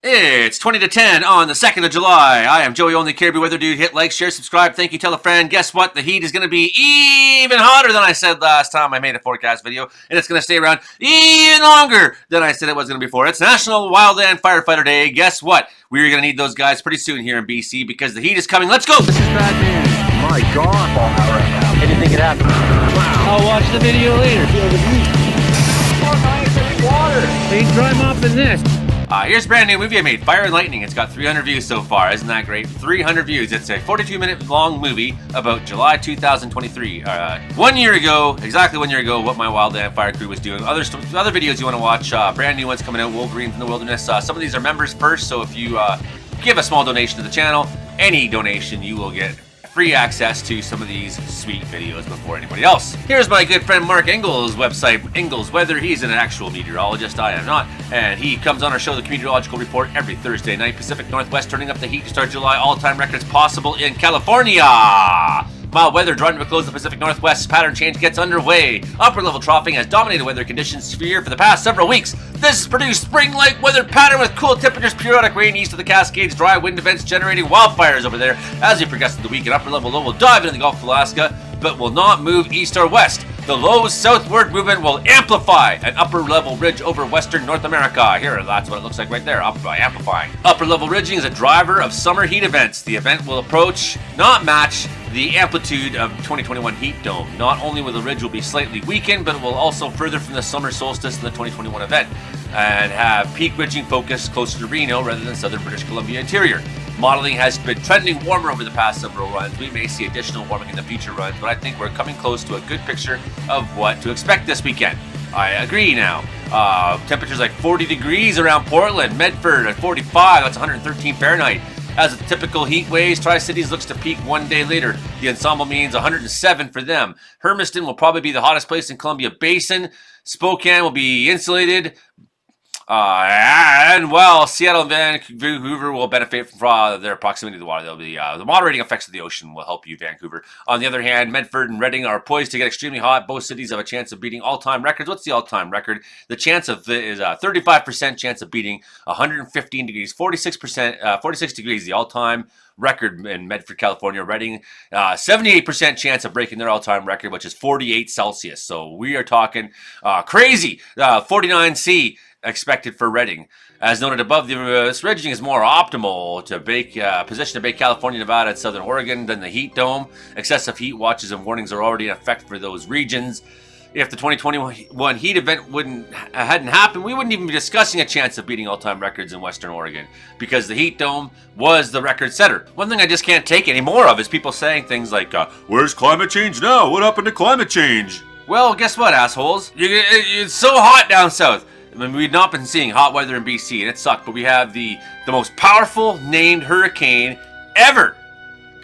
It's 20 to 10 on the 2nd of July. I am Joey Only Caribou Weather Dude. Hit like, share, subscribe. Thank you, tell a friend. Guess what? The heat is going to be even hotter than I said last time I made a forecast video, and it's going to stay around even longer than I said it was going to be before. It's National Wildland Firefighter Day. Guess what? We're going to need those guys pretty soon here in BC because the heat is coming. Let's go! This is bad news. My God. How do you think it happened? Wow. I'll watch the video later. Feel the heat. More ice and water. Please dry mopping this. Here's a brand new movie I made, Fire and Lightning. It's got 300 views so far. Isn't that great? 300 views. It's a 42-minute long movie about July 2023. 1 year ago, exactly 1 year ago, what my Wildland Fire crew was doing. Other videos you want to watch, brand new ones coming out, Wolverines in the Wilderness. Some of these are members first, so if you give a small donation to the channel, any donation, you will get free access to some of these sweet videos before anybody else. Here's my good friend Mark Engel's website, Engel's Weather. He's an actual meteorologist, I am not, and he comes on our show, The Meteorological Report, every Thursday night. Pacific Northwest turning up the heat to start July. All-time records possible in California. Mild weather drawing to a close. The Pacific Northwest pattern change gets underway. Upper level troughing has dominated weather conditions here for the past several weeks. This has produced spring-like weather pattern with cool temperatures, periodic rain east of the Cascades, dry wind events generating wildfires over there. As we progress through the week, an upper level low will dive into the Gulf of Alaska, but will not move east or west. The low southward movement will amplify an upper level ridge over western North America. Here, that's what it looks like right there, amplifying. Upper level ridging is a driver of summer heat events. The event will approach, not match, the amplitude of 2021 heat dome. Not only will the ridge will be slightly weakened, but it will also further from the summer solstice in the 2021 event and have peak ridging focused closer to Reno rather than southern British Columbia interior. Modeling has been trending warmer over the past several runs. We may see additional warming in the future runs, but I think we're coming close to a good picture of what to expect this weekend. I agree now. Temperatures like 40 degrees around Portland, Medford at 45, that's 113 Fahrenheit. As the typical heat waves, Tri-Cities looks to peak 1 day later. The ensemble means 107 for them. Hermiston will probably be the hottest place in Columbia Basin. Spokane will be insulated. And well, Seattle and Vancouver will benefit from their proximity to the water. They'll be the moderating effects of the ocean will help you, Vancouver. On the other hand, Medford and Redding are poised to get extremely hot. Both cities have a chance of beating all-time records. What's the all-time record? The chance of is a 35% chance of beating 115 degrees, 46%, 46 degrees, the all-time record in Medford, California. Redding, 78% chance of breaking their all-time record, which is 48 Celsius. So we are talking crazy. 49C. Expected for Redding. As noted above, this ridging is more optimal to position to bake California, Nevada, and Southern Oregon than the heat dome. Excessive heat watches and warnings are already in effect for those regions. If the 2021 heat event hadn't happened, we wouldn't even be discussing a chance of beating all-time records in Western Oregon because the heat dome was the record setter. One thing I just can't take any more of is people saying things like, where's climate change now? What happened to climate change? Well, guess what, assholes? It's so hot down south. I mean, we've not been seeing hot weather in BC, and it sucked, but we have the most powerful named hurricane ever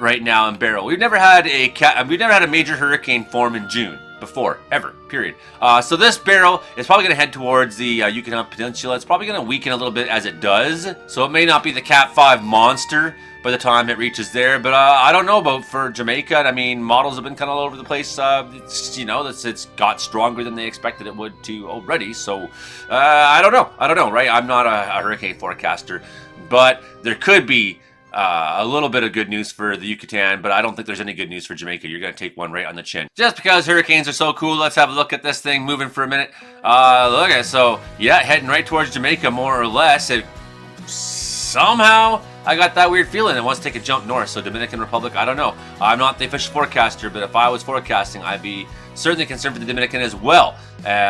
right now in Barrel. We've never had a major hurricane form in June before, ever, period. So this barrel is probably going to head towards the Yucatan Peninsula. It's probably going to weaken a little bit as it does, so it may not be the Cat 5 monster by the time it reaches there, but I don't know about for Jamaica. I mean, models have been kind of all over the place. It's got stronger than they expected it would to already, so I don't know, right? I'm not a hurricane forecaster, but there could be a little bit of good news for the Yucatan, but I don't think there's any good news for Jamaica. You're going to take one right on the chin. Just because hurricanes are so cool, let's have a look at this thing moving for a minute. Look at it. So, yeah, heading right towards Jamaica, more or less. It somehow, I got that weird feeling it wants to take a jump north. So Dominican Republic, I don't know. I'm not the official forecaster, but if I was forecasting, I'd be certainly concerned for the Dominican as well.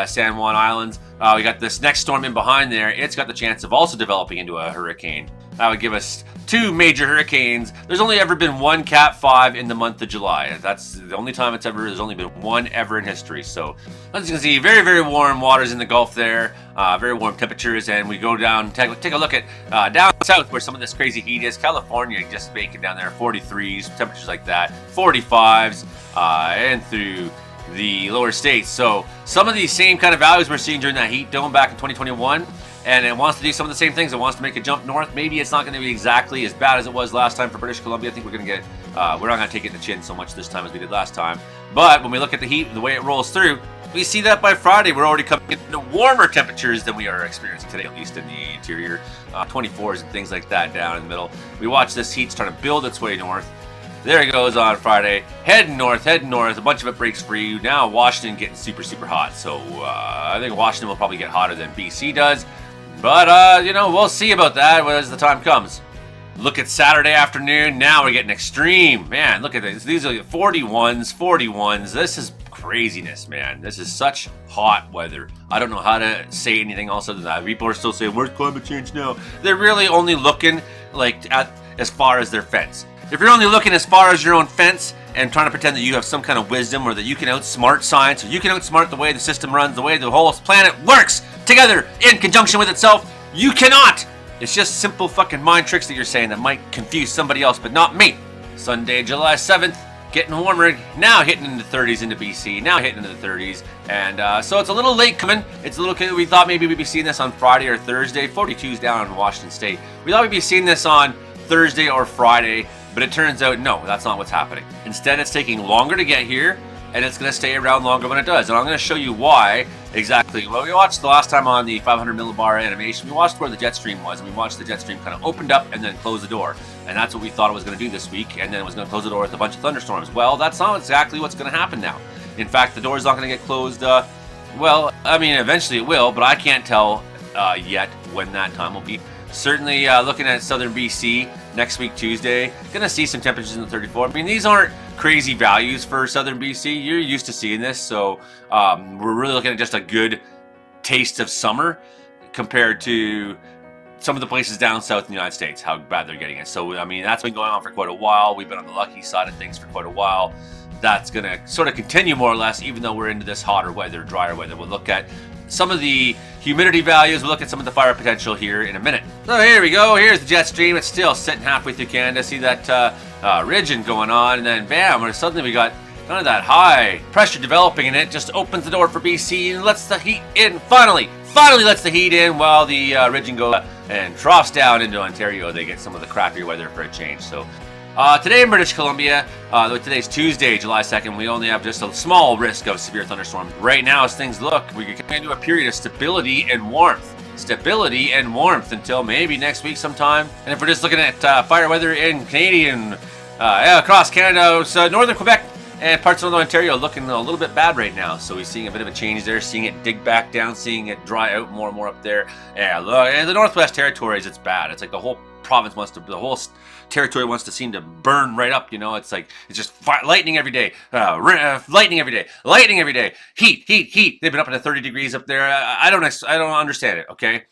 San Juan Islands. We got this next storm in behind there. It's got the chance of also developing into a hurricane. That would give us two major hurricanes. There's only ever been one Cat 5 in the month of July. That's the only time there's only been one ever in history. So as you can see, very, very warm waters in the Gulf there. Very warm temperatures. And we go down, take a look at down south where some of this crazy heat is. California just baking down there, 43s, temperatures like that, 45s, and through the lower states. So some of these same kind of values we're seeing during that heat dome back in 2021 and it wants to do some of the same things. It wants to make a jump north. Maybe it's not going to be exactly as bad as it was last time for British Columbia. I think we're going to get, we're not going to take it in the chin so much this time as we did last time. But when we look at the heat and the way it rolls through, we see that by Friday we're already coming into warmer temperatures than we are experiencing today, at least in the interior. 24s and things like that down in the middle. We watch this heat starting to build its way north. There it goes on Friday. Heading north. A bunch of it breaks free. Now Washington getting super, super hot. So I think Washington will probably get hotter than BC does. But, you know, we'll see about that as the time comes. Look at Saturday afternoon. Now we're getting extreme. Man, look at this. These are 41s. This is craziness, man. This is such hot weather. I don't know how to say anything else other than that. People are still saying, where's climate change now? They're really only looking like at as far as their fence. If you're only looking as far as your own fence and trying to pretend that you have some kind of wisdom or that you can outsmart science or you can outsmart the way the system runs, the way the whole planet works together in conjunction with itself, you cannot. It's just simple fucking mind tricks that you're saying that might confuse somebody else, but not me. Sunday, July 7th, getting warmer, now hitting into the 30s into BC, now hitting into the 30s, and so it's a little late coming. It's a little, we thought maybe we'd be seeing this on Friday or Thursday. 42's down in Washington State. We thought we'd be seeing this on Thursday or Friday, but it turns out, no, that's not what's happening. Instead, it's taking longer to get here, and it's going to stay around longer when it does. And I'm going to show you why exactly. Well, we watched the last time on the 500 millibar animation, we watched where the jet stream was, and we watched the jet stream kind of opened up and then close the door. And that's what we thought it was going to do this week, and then it was going to close the door with a bunch of thunderstorms. Well, that's not exactly what's going to happen now. In fact, the door is not going to get closed. Well, I mean, eventually it will, but I can't tell yet when that time will be. Certainly looking at southern BC next week, Tuesday, gonna see some temperatures in the 34. I mean, these aren't crazy values for southern BC. You're used to seeing this, so we're really looking at just a good taste of summer compared to some of the places down south in the United States, how bad they're getting it. So, I mean, that's been going on for quite a while. We've been on the lucky side of things for quite a while. That's gonna sort of continue more or less, even though we're into this hotter weather, drier weather. We'll look at some of the humidity values. We'll look at some of the fire potential here in a minute. So here we go. Here's the jet stream. It's still sitting halfway through Canada. See that ridging going on, and then bam, suddenly we got none of that high pressure developing, and it just opens the door for BC and lets the heat in. Finally lets the heat in while the ridging goes and troughs down into Ontario. They get some of the crappier weather for a change. So today in British Columbia, today's Tuesday, July 2nd, we only have just a small risk of severe thunderstorms. Right now, as things look, we're coming into a period of stability and warmth. Stability and warmth until maybe next week sometime. And if we're just looking at fire weather in Canadian, across Canada, so northern Quebec and parts of northern Ontario looking a little bit bad right now. So we're seeing a bit of a change there, seeing it dig back down, seeing it dry out more and more up there. Yeah, look, in the Northwest Territories, it's bad. It's like the whole province wants to, the whole territory wants to seem to burn right up, you know. It's like, it's just lightning every day, lightning every day, heat. They've been up to 30 degrees up there. I don't understand it, okay?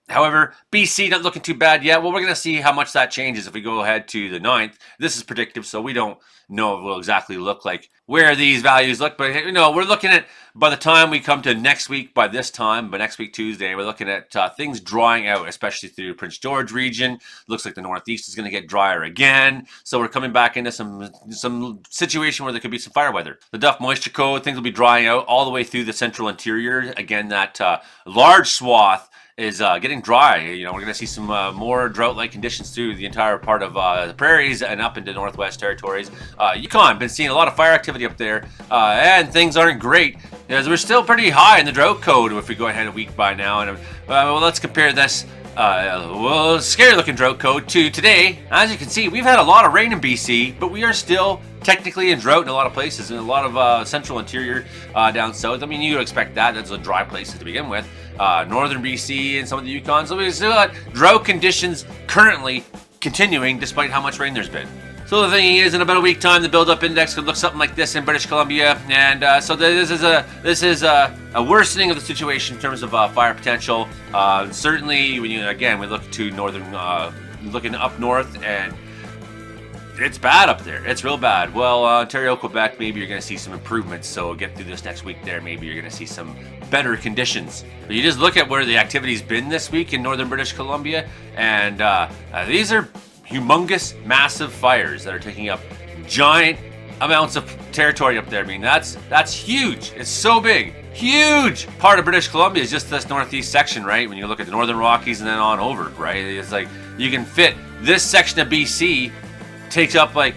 However, BC not looking too bad yet. Well, we're going to see how much that changes if we go ahead to the 9th. This is predictive, so we don't know if it will exactly look like where these values look. But, you know, we're looking at, by the time we come to next week, by this time, but next week, Tuesday, we're looking at things drying out, especially through Prince George region. Looks like the Northeast is going to get drier again. So we're coming back into some situation where there could be some fire weather. The Duff moisture code, things will be drying out all the way through the central interior. Again, that large swath is getting dry. You know, we're going to see some more drought-like conditions through the entire part of the prairies and up into Northwest Territories. Yukon, been seeing a lot of fire activity up there, and things aren't great. As we're still pretty high in the drought code if we go ahead a week by now. And well, let's compare this scary-looking drought code to today. As you can see, we've had a lot of rain in BC, but we are still technically in drought in a lot of places, in a lot of central interior down south. I mean, you would expect that. That's a dry places to begin with. Northern BC and some of the Yukon. So we've still got drought conditions currently continuing despite how much rain there's been. So the thing is, in about a week time, the build-up index could look something like this in British Columbia, and so this is a worsening of the situation in terms of fire potential. Certainly, when we look to northern, looking up north, and it's bad up there. It's real bad. Well, Ontario, Quebec, maybe you're going to see some improvements. So get through this next week there. Maybe you're going to see some better conditions. But you just look at where the activity's been this week in northern British Columbia, and these are humongous, massive fires that are taking up giant amounts of territory up there. I mean, that's huge. It's so big. Huge part of British Columbia is just this northeast section, right? When you look at the Northern Rockies and then on over, right? It's like you can fit this section of BC takes up like,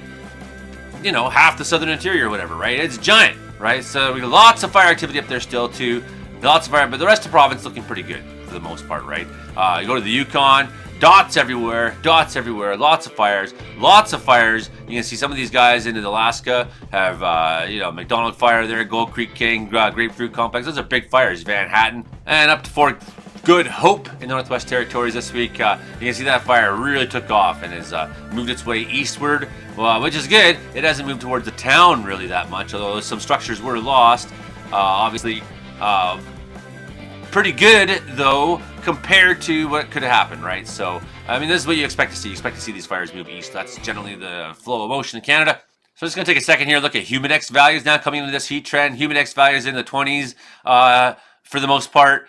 you know, half the southern interior or whatever, right? It's giant, right? So we got lots of fire activity up there still too. Lots of fire, but the rest of the province looking pretty good for the most part, right? You go to the Yukon, dots everywhere, lots of fires. You can see some of these guys into Alaska have, you know, McDonald Fire there, Gold Creek King, Grapefruit Complex. Those are big fires. Van Hatton, and up to Fort Good Hope in the Northwest Territories this week. You can see that fire really took off and has moved its way eastward, which is good. It hasn't moved towards the town really that much, although some structures were lost. Obviously, pretty good though compared to what could have happened, right? So, I mean, this is what you expect to see. You expect to see these fires move east. That's generally the flow of motion in Canada. So I'm just going to take a second here, look at Humidex values now coming into this heat trend. Humidex values in the 20s for the most part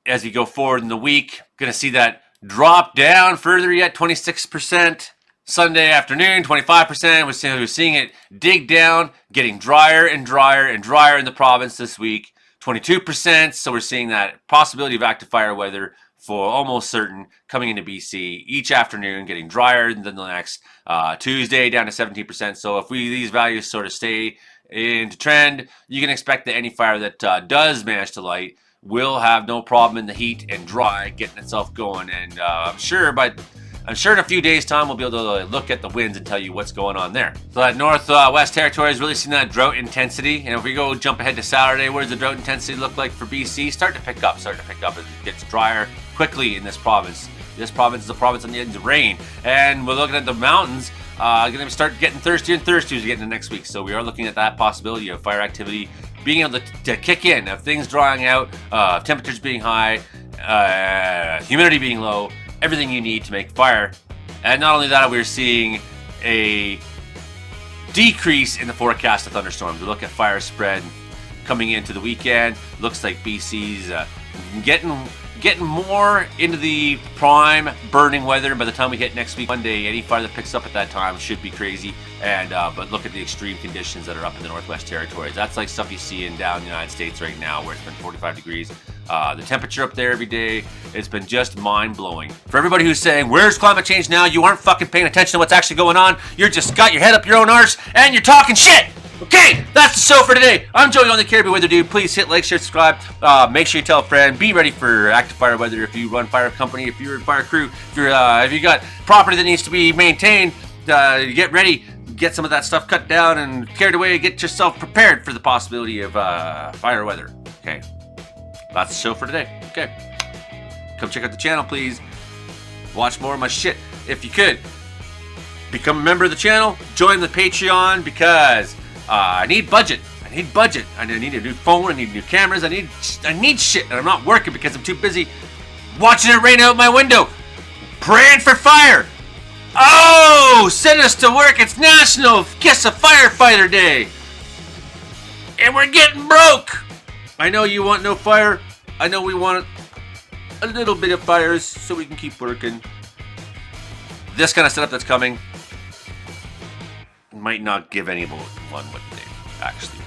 as we go forward in the week. Going to see that drop down further yet, 26%. Sunday afternoon, 25%. We're seeing it dig down, getting drier and drier and drier in the province this week. 22%. So we're seeing that possibility of active fire weather for almost certain coming into BC each afternoon, getting drier than the next. Tuesday down to 17%. So if these values sort of stay into trend, you can expect that any fire that does manage to light will have no problem in the heat and dry getting itself going. And I'm sure in a few days' time we'll be able to look at the winds and tell you what's going on there. So that Northwest Territory has really seen that drought intensity. And if we go jump ahead to Saturday, what does the drought intensity look like for BC? Start to pick up as it gets drier quickly in this province. This province is a province on the edge of rain. And we're looking at the mountains going to start getting thirstier and thirstier as we get into next week. So we are looking at that possibility of fire activity being able to kick in, of things drying out, temperatures being high, humidity being low, everything you need to make fire. And not only that, we're seeing a decrease in the forecast of thunderstorms. We look at fire spread coming into the weekend. Looks like BC's getting more into the prime burning weather. By the time we hit next week, Monday, any fire that picks up at that time should be crazy. And but look at the extreme conditions that are up in the Northwest Territories. That's like stuff you see in down the United States right now, where it's been 45 degrees. The temperature up there every day, it's been just mind-blowing. For everybody who's saying, where's climate change now? You aren't fucking paying attention to what's actually going on. You're just got your head up your own arse, and you're talking shit! Okay, that's the show for today. I'm Joey on the Caribbean Weather Dude. Please hit like, share, subscribe. Make sure you tell a friend. Be ready for active fire weather if you run fire company, if you're a fire crew, if you got property that needs to be maintained, get ready. Get some of that stuff cut down and carried away. Get yourself prepared for the possibility of fire weather. Okay, that's the show for today. Okay, come check out the channel, please. Watch more of my shit if you could. Become a member of the channel. Join the Patreon because I need budget. I need a new phone. I need new cameras. I need shit, and I'm not working because I'm too busy watching it rain out my window, praying for fire. Oh, send us to work. It's National Kiss a Firefighter Day. And we're getting broke. I know you want no fire. I know we want a little bit of fires so we can keep working. This kind of setup that's coming might not give anyone what they actually